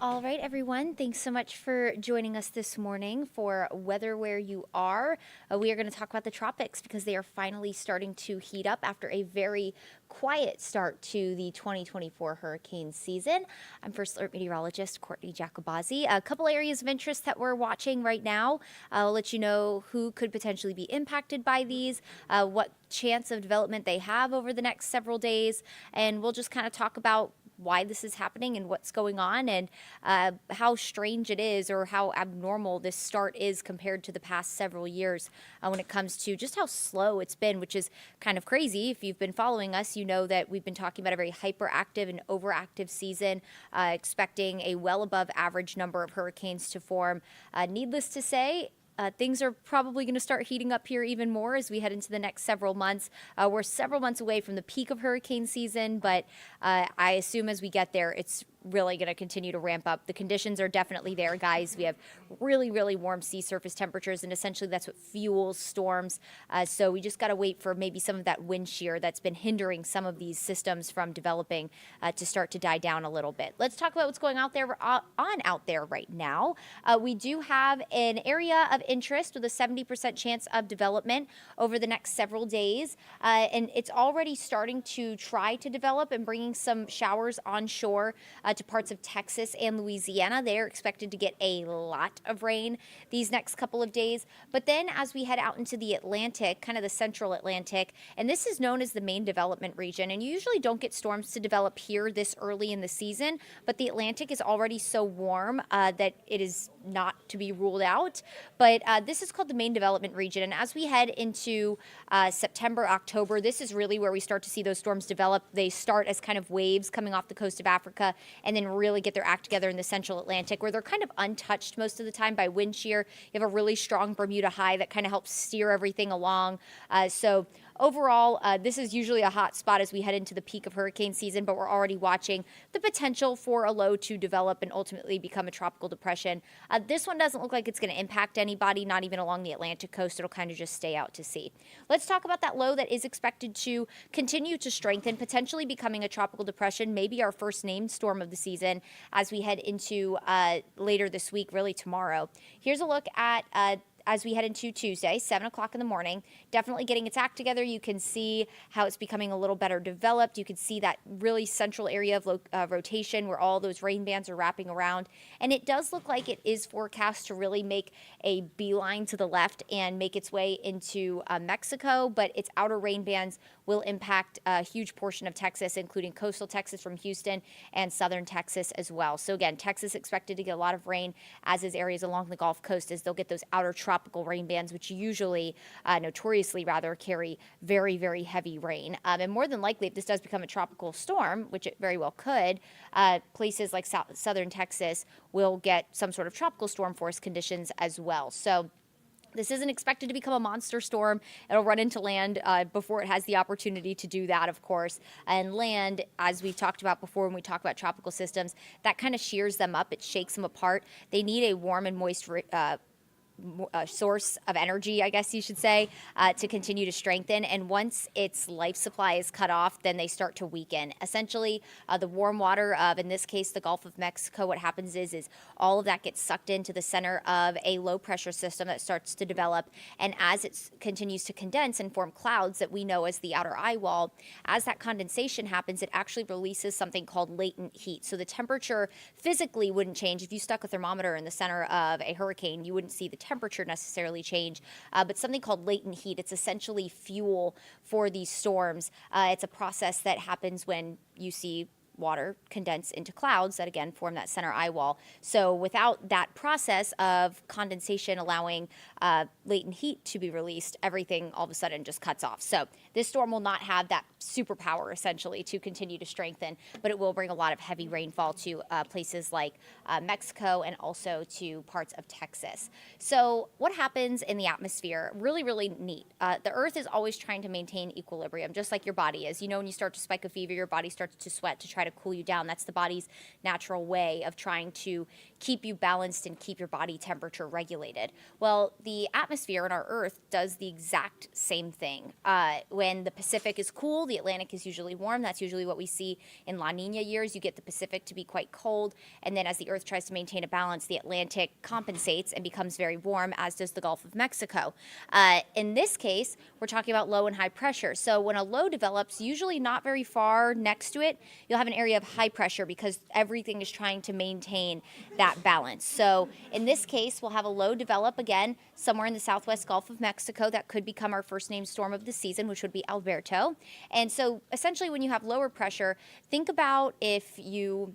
All right, everyone. Thanks so much for joining us this morning for Weather Where You Are. We are going to talk about the tropics because they are finally starting to heat up after a very quiet start to the 2024 hurricane season. I'm First Alert Meteorologist Courteney Jacobazzi. A couple areas of interest that we're watching right now. I'll let you know who could potentially be impacted by these, what chance of development they have over the next several days, and we'll just kind of talk about why this is happening and what's going on and how strange it is or how abnormal this start is compared to the past several years when it comes to just how slow it's been, which is kind of crazy. If you've been following us, you know that we've been talking about a very hyperactive and overactive season, expecting a well above average number of hurricanes to form. Needless to say, things are probably going to start heating up here even more as we head into the next several months. We're several months away from the peak of hurricane season, but I assume as we get there, it's really going to continue to ramp up. The conditions are definitely there, guys. We have really, really warm sea surface temperatures, and essentially that's what fuels storms. So we just got to wait for maybe some of that wind shear that's been hindering some of these systems from developing to start to die down a little bit. Let's talk about what's going out there out there right now. We do have an area of interest with a 70% chance of development over the next several days, and it's already starting to try to develop and bringing some showers onshore to parts of Texas and Louisiana. They're expected to get a lot of rain these next couple of days. But then as we head out into the Atlantic, kind of the central Atlantic, and this is known as the main development region, and you usually don't get storms to develop here this early in the season, but the Atlantic is already so warm that it is not to be ruled out. But this is called the main development region. And as we head into September, October, this is really where we start to see those storms develop. They start as kind of waves coming off the coast of Africa and then really get their act together in the central Atlantic, where they're kind of untouched most of the time by wind shear. You have a really strong Bermuda high that kind of helps steer everything along. So overall, this is usually a hot spot as we head into the peak of hurricane season, but we're already watching the potential for a low to develop and ultimately become a tropical depression. This one doesn't look like it's going to impact anybody, not even along the Atlantic coast. It'll kind of just stay out to sea. Let's talk about that low that is expected to continue to strengthen, potentially becoming a tropical depression, maybe our first named storm of the season as we head into later this week, really tomorrow. Here's a look at as we head into Tuesday, 7 o'clock in the morning, definitely getting its act together. You can see how it's becoming a little better developed. You can see that really central area of rotation where all those rain bands are wrapping around. And it does look like it is forecast to really make a beeline to the left and make its way into Mexico, but its outer rain bands will impact a huge portion of Texas, including coastal Texas from Houston and southern Texas as well. So again, Texas expected to get a lot of rain, as is areas along the Gulf Coast, as they'll get those outer tropical rain bands, which usually, notoriously rather, carry very, very heavy rain. And more than likely, if this does become a tropical storm, which it very well could, places like southern Texas will get some sort of tropical storm force conditions as well. So this isn't expected to become a monster storm. It'll run into land before it has the opportunity to do that, of course. And land, as we've talked about before when we talk about tropical systems, that kind of shears them up. It shakes them apart. They need a warm and moist source of energy, I guess you should say, to continue to strengthen. And once its life supply is cut off, then they start to weaken. Essentially, the warm water of, in this case, the Gulf of Mexico, what happens is all of that gets sucked into the center of a low pressure system that starts to develop. And as it continues to condense and form clouds that we know as the outer eye wall, as that condensation happens, it actually releases something called latent heat. So the temperature physically wouldn't change. If you stuck a thermometer in the center of a hurricane, you wouldn't see the temperature necessarily change, but something called latent heat. It's essentially fuel for these storms. It's a process that happens when you see water condense into clouds that again form that center eye wall. So without that process of condensation allowing latent heat to be released, everything all of a sudden just cuts off. So this storm will not have that superpower essentially to continue to strengthen, but it will bring a lot of heavy rainfall to places like Mexico and also to parts of Texas. So what happens in the atmosphere? Really, really neat. The Earth is always trying to maintain equilibrium, just like your body is. You know, when you start to spike a fever, your body starts to sweat to try to cool you down. That's the body's natural way of trying to keep you balanced and keep your body temperature regulated. Well, the atmosphere on our Earth does the exact same thing. When when the Pacific is cool, the Atlantic is usually warm. That's usually what we see in La Nina years. You get the Pacific to be quite cold, and then as the Earth tries to maintain a balance, the Atlantic compensates and becomes very warm, as does the Gulf of Mexico. In this case, we're talking about low and high pressure. So when a low develops, usually not very far next to it, you'll have an area of high pressure because everything is trying to maintain that balance. So in this case, we'll have a low develop again somewhere in the southwest Gulf of Mexico that could become our first named storm of the season, which would be Alberto. And so essentially when you have lower pressure, think about if you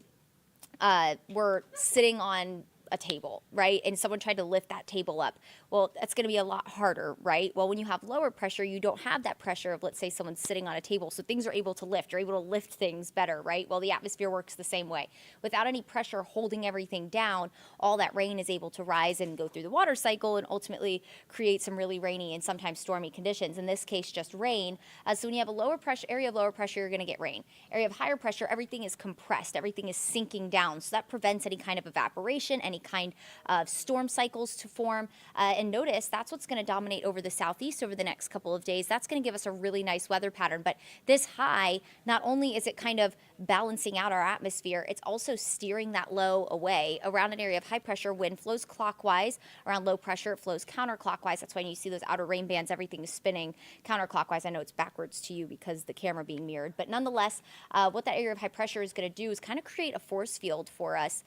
were sitting on a table, right? And someone tried to lift that table up. Well, that's going to be a lot harder, right? Well, when you have lower pressure, you don't have that pressure of, let's say, someone sitting on a table. So things are able to lift. You're able to lift things better, right? Well, the atmosphere works the same way. Without any pressure holding everything down, all that rain is able to rise and go through the water cycle and ultimately create some really rainy and sometimes stormy conditions. In this case, just rain. So when you have a lower pressure area of lower pressure, you're going to get rain. Area of higher pressure, everything is compressed. Everything is sinking down. So that prevents any kind of evaporation, any kind of storm cycles to form. And notice that's what's going to dominate over the southeast over the next couple of days. That's going to give us a really nice weather pattern. But this high, not only is it kind of balancing out our atmosphere, it's also steering that low away. Around an area of high pressure, wind flows clockwise. Around low pressure, it flows counterclockwise. That's why when you see those outer rain bands, everything is spinning counterclockwise. I know it's backwards to you because the camera being mirrored. But nonetheless, what that area of high pressure is going to do is kind of create a force field for us.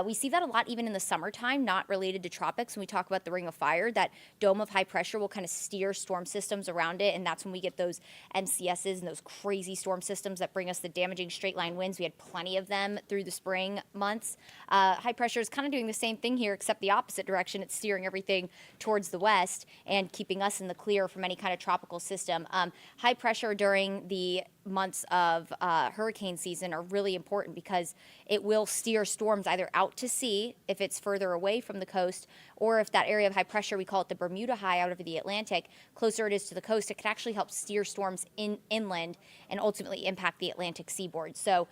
We see that a lot even in the summertime, not related to tropics. When we talk about the ring of fire, that dome of high pressure will kind of steer storm systems around it, and that's when we get those MCSs and those crazy storm systems that bring us the damaging straight line winds. We had plenty of them through the spring months. High pressure is kind of doing the same thing here, except the opposite direction. It's steering everything towards the west and keeping us in the clear from any kind of tropical system. High pressure during the months of hurricane season are really important because it will steer storms either out to sea if it's further away from the coast, or if that area of high pressure, we call it the Bermuda High out over the Atlantic, closer it is to the coast, it can actually help steer storms inland and ultimately impact the Atlantic seaboard. So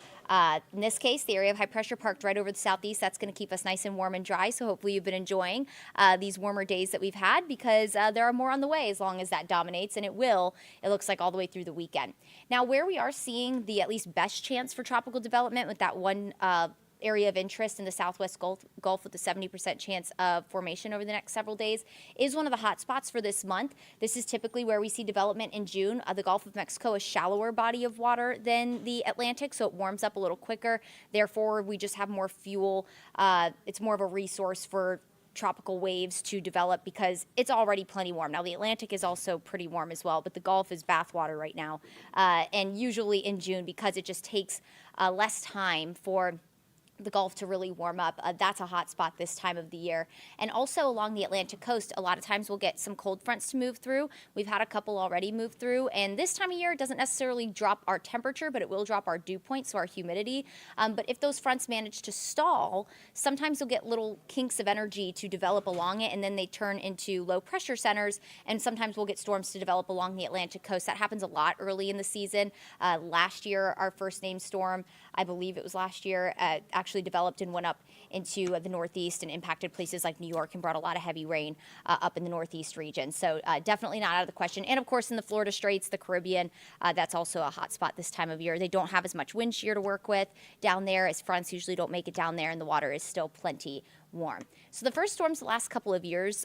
in this case, the area of high pressure parked right over the southeast, that's going to keep us nice and warm and dry. So hopefully you've been enjoying these warmer days that we've had, because there are more on the way as long as that dominates, and it will, it looks like, all the way through the weekend. Now, where we are seeing the at least best chance for tropical development, with that one area of interest in the southwest Gulf with a 70% chance of formation over the next several days, is one of the hot spots for this month. This is typically where we see development in June. The Gulf of Mexico, a shallower body of water than the Atlantic, so it warms up a little quicker. Therefore, we just have more fuel. It's more of a resource for tropical waves to develop because it's already plenty warm. Now, the Atlantic is also pretty warm as well, but the Gulf is bathwater right now. And usually in June, because it just takes less time for the Gulf to really warm up, that's a hot spot this time of the year. And also along the Atlantic coast, a lot of times we'll get some cold fronts to move through. We've had a couple already move through, and this time of year it doesn't necessarily drop our temperature, but it will drop our dew point, so our humidity. But if those fronts manage to stall, sometimes you'll get little kinks of energy to develop along it, and then they turn into low pressure centers, and sometimes we'll get storms to develop along the Atlantic coast. That happens a lot early in the season. Last year, our first named storm, I believe it was last year, actually developed and went up into the northeast and impacted places like New York and brought a lot of heavy rain up in the northeast region. So definitely not out of the question. And of course, in the Florida Straits, the Caribbean, that's also a hot spot this time of year. They don't have as much wind shear to work with down there, as fronts usually don't make it down there, and the water is still plenty warm. So the first storms the last couple of years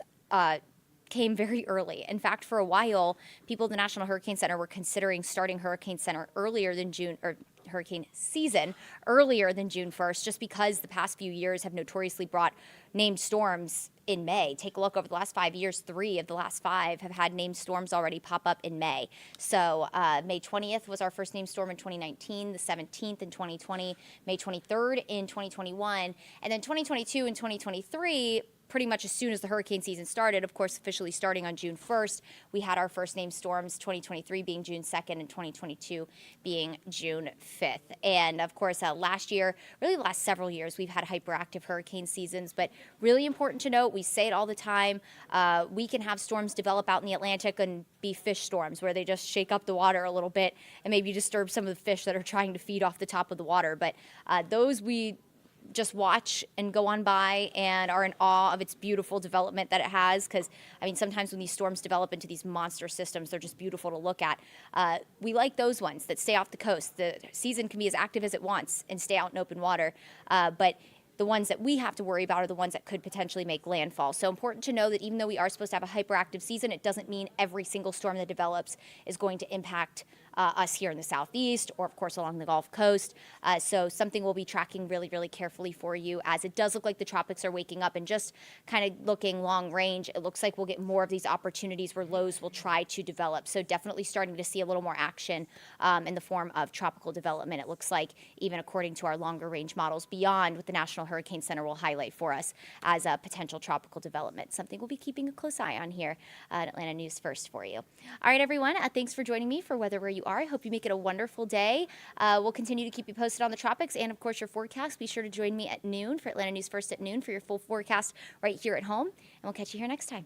came very early. In fact, for a while, people at the National Hurricane Center were considering starting hurricane season earlier than June 1st, just because the past few years have notoriously brought named storms in May. Take a look over the last 5 years, 3 of the last 5 have had named storms already pop up in May. So May 20th was our first named storm in 2019, the 17th in 2020, May 23rd in 2021, and then 2022 and 2023, pretty much as soon as the hurricane season started, of course, officially starting on June 1st, we had our first named storms, 2023 being June 2nd and 2022 being June 5th. And of course, last year, really the last several years, we've had hyperactive hurricane seasons, but really important to note, we say it all the time, we can have storms develop out in the Atlantic and be fish storms where they just shake up the water a little bit and maybe disturb some of the fish that are trying to feed off the top of the water. But those we just watch and go on by and are in awe of its beautiful development that it has. Because, I mean, sometimes when these storms develop into these monster systems, they're just beautiful to look at. We like those ones that stay off the coast. The season can be as active as it wants and stay out in open water. But the ones that we have to worry about are the ones that could potentially make landfall. So important to know that even though we are supposed to have a hyperactive season, it doesn't mean every single storm that develops is going to impact us here in the southeast or, of course, along the Gulf Coast. So something we'll be tracking really, really carefully for you, as it does look like the tropics are waking up. And just kind of looking long range, it looks like we'll get more of these opportunities where lows will try to develop. So definitely starting to see a little more action in the form of tropical development. It looks like, even according to our longer range models, beyond what the National Hurricane Center will highlight for us as a potential tropical development. Something we'll be keeping a close eye on here at Atlanta News First for you. All right, everyone. Thanks for joining me for Weather Where You Are. I hope you make it a wonderful day. We'll continue to keep you posted on the tropics and, of course, your forecast. Be sure to join me at noon for Atlanta News First at noon for your full forecast right here at home. And we'll catch you here next time.